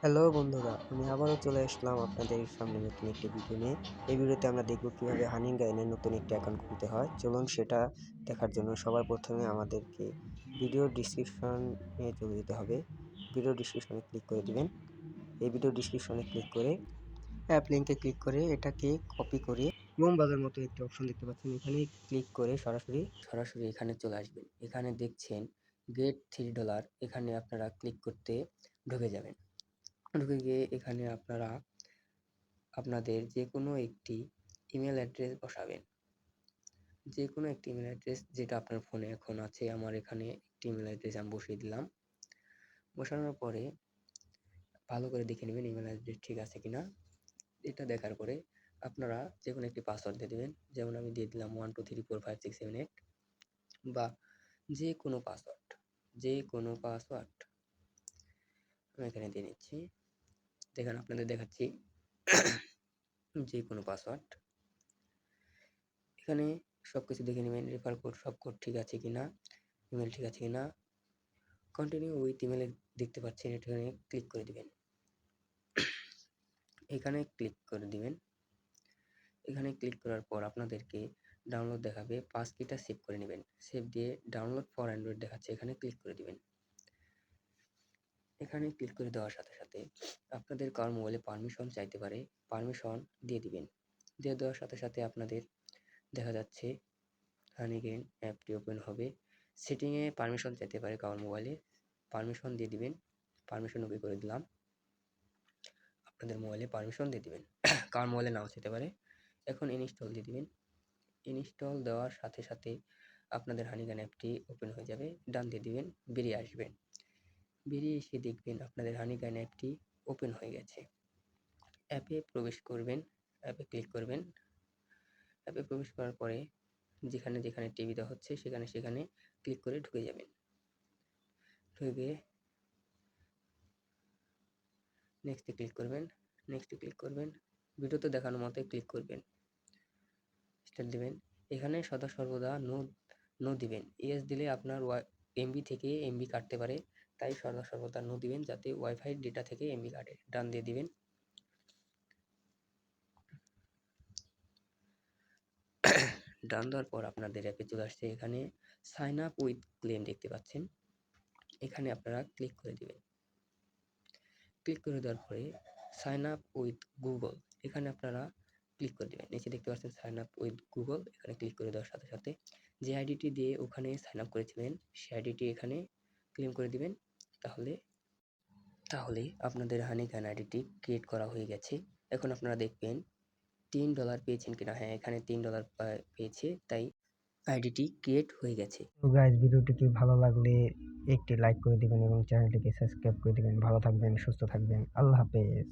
Hello বন্ধুরা, আমি আবারও চলে আসলাম আপনাদের সামনে নতুন একটি ভিডিও নিয়ে। এই ভিডিওতে আমরা দেখব কিভাবে হানি গাইনের নতুন একটি অ্যাকাউন্ট খুলতে হয়। চলুন সেটা দেখার জন্য সবার প্রথমে আমাদেরকে ভিডিও ডিসক্রিপশনে চলে যেতে হবে। ভিডিও ডিসক্রিপশনে ক্লিক করে দিবেন। এই ভিডিও ডিসক্রিপশনে ক্লিক করে অ্যাপ লিঙ্কে ক্লিক করে এটাকে কপি করে ক্রোম ব্রাউজার মতো একটি অপশন দেখতে পাচ্ছেন, এখানে ক্লিক করে সরাসরি এখানে চলে আসবেন। এখানে দেখছেন গেট $3, এখানে আপনারা ক্লিক করতে ঢুকে যাবেন। ঢুকে গিয়ে এখানে আপনারা আপনাদের যে কোনো একটি ইমেল অ্যাড্রেস বসাবেন। যে কোনো একটি ইমেল অ্যাড্রেস যেটা আপনার ফোনে এখন আছে। আমার এখানে একটি ইমেল অ্যাড্রেস আমি বসিয়ে দিলাম। বসানোর পরে ভালো করে দেখে নেবেন ইমেল অ্যাড্রেস ঠিক আছে কিনা। এটা দেখার পরে আপনারা যে কোনো একটি পাসওয়ার্ড দিয়ে দেবেন। যেমন আমি দিয়ে দিলাম 12345678 বা যে কোনো পাসওয়ার্ড আমি এখানে দিয়ে নিচ্ছি। দেখেন আপনাদের দেখাচ্ছি যে কোনো পাসওয়ার্ড। এখানে সবকিছু দেখে নেবেন, রেফার কোড সব কোড ঠিক আছে কিনা, ইমেল ঠিক আছে কিনা। কন্টিনিউ উইথ ইমেলে দেখতে পাচ্ছেন, এখানে ক্লিক করে দিবেন। এখানে ক্লিক করে দিবেন। এখানে ক্লিক করার পর আপনাদেরকে ডাউনলোড দেখাবে, পাসকিটা সেভ করে নেবেন। সেভ দিয়ে ডাউনলোড ফর অ্যান্ড্রয়েড দেখাচ্ছে, এখানে ক্লিক করে দিবেন। এখানে ক্লিক করে দেওয়ার সাথে সাথে আপনাদের কারো মোবাইলে পারমিশন চাইতে পারে, পারমিশন দিয়ে দিবেন। দিয়ে দেওয়ার সাথে সাথে আপনাদের দেখা যাচ্ছে হানিগেইন অ্যাপটি ওপেন হবে। সেটিংয়ে পারমিশন চাইতে পারে কারোর মোবাইলে, পারমিশন দিয়ে দিবেন। পারমিশন ওকে করে দিলাম। আপনাদের মোবাইলে পারমিশন দিয়ে দিবেন, কারোর মোবাইলে নাও চাইতে পারে। এখন ইনস্টল দিয়ে দিবেন। ইনস্টল দেওয়ার সাথে সাথে আপনাদের হানিগেইন অ্যাপটি ওপেন হয়ে যাবে। ডান দিয়ে দিবেন, বেরিয়ে আসবেন। বেরিয়ে এসে দেখবেন আপনাদের হানিগেইন অ্যাপটি ওপেন হয়ে গেছে। অ্যাপে প্রবেশ করবেন, অ্যাপে ক্লিক করবেন। অ্যাপে প্রবেশ করার পরে যেখানে যেখানে টিভি দেওয়া হচ্ছে সেখানে ক্লিক করে ঢুকে যাবেন। ঢুকে নেক্সটে ক্লিক করবেন। ভিডিওতে দেখানো মতো ক্লিক করবেন, স্টার্ট দিবেন। এখানে সদা সর্বদা নো দিবেন। ইয়েস দিলে আপনার এমবি থেকে এমবি কাটতে পারে, তাই সদা সর্বদা নো দিবেন যাতে ওয়াইফাই ডেটা থেকে এমবি কাটে। ডান দিয়ে দিবেন। ডান দেওয়ার পর আপনাদের অ্যাপে চলে আসছে। এখানে সাইন আপ উইথ ক্লেম দেখতে পাচ্ছেন, এখানে আপনারা ক্লিক করে দিবেন। ক্লিক করে দেওয়ার পরে সাইন আপ উইথ গুগল, এখানে আপনারা ক্লিক করে দেবেন। নিচে দেখতে পাচ্ছেন সাইন আপ উইথ গুগল, এখানে ক্লিক করে দেওয়ার সাথে সাথে যে আইডিটি দিয়ে ওখানে সাইন আপ করেছিলেন সেই আইডিটি এখানে ক্লেম করে দিবেন। তাহলে আপনাদের হানিগেইন আইডিটি ক্রিয়েট করা হয়ে গেছে। এখন আপনারা দেখবেন $3 পেয়েছেন কিনা। হ্যাঁ, এখানে $3 পেয়েছে, তাই আইডিটি ক্রিয়েট হয়ে গেছে। তো গাইস, ভিডিওটিকে ভালো লাগলে একটি লাইক করে দিবেন এবং চ্যানেলটিকে সাবস্ক্রাইব করে দিবেন। ভালো থাকবেন, সুস্থ থাকবেন। আল্লাহ হাফেজ।